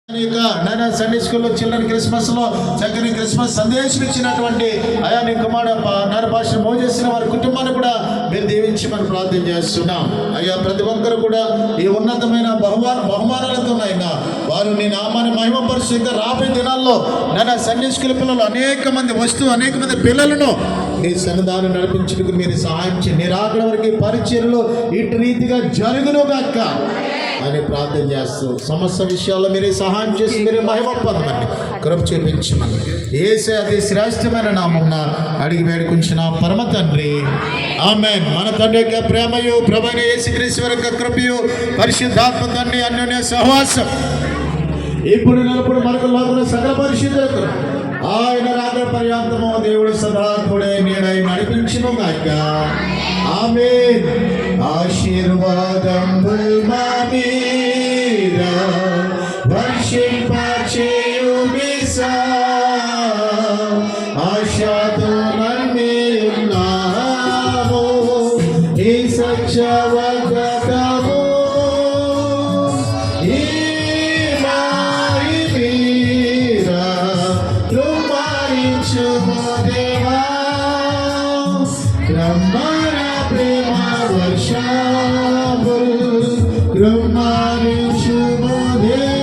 Sunday స్కూల్లో children Christmas లో చక్కని క్రిస్మస్ సందేశం ఇచ్చినటువంటి అయా నీ కుమారుడు భాష మోజేసిన వారి కుటుంబాన్ని కూడా మీరు దీవించి మనం ప్రార్థన చేస్తున్నాం. అయ్యా ప్రతి ఒక్కరు కూడా ఈ ఉన్నతమైన బహుమానాలతో అయినా వారు నీ నామాన్ని మహిమపరుస్తూ ఇంకా రాబోయే దినాల్లో సండే స్కూల్ పిల్లలు అనేక మంది పిల్లలను నీ సన్నిధానం నడిపించుటకు మీరు సహాయం చేయండి. నీ రాకడ వరకు పరిచర్యలు ఇటు రీతిగా జరుగునుగాక అని ప్రార్థన చేస్తూ సమస్త విషయాల్లో మీరే సహాయం చేసి మీరే మహిమ పొందమని కృప చూపించమని యేసే అతి శ్రేష్టమైన నామమున అడిగి వేడుకుంటున్న పరమ తండ్రి ఆమేన్. మన తండ్రి యొక్క ప్రేమయు ప్రభువైన యేసుక్రీస్తు వారి యొక్క కృపయు పరిశుద్ధాత్మ తండ్రి అన్యోన్య సహవాసం ఇప్పుడు నిలబడి మనకు లోపల సకల పరిశుద్ధులకు ఆయన రాత్రి పర్యాంతము దేవుడు సదా తోడై నీడై నడిపించును గాక. ఆమేన్. ఆశీర్వాదముల్ మామీర వర్షింపచేయు మిసా ఆశతో నన్నేయున్నాము ఈ సత్యవగతము ఈ మాయి మీరా కృపాయించుము దేవా బ్రహ్మణ ప్రేమ వర్షాలు కృపాయించుము దేవా.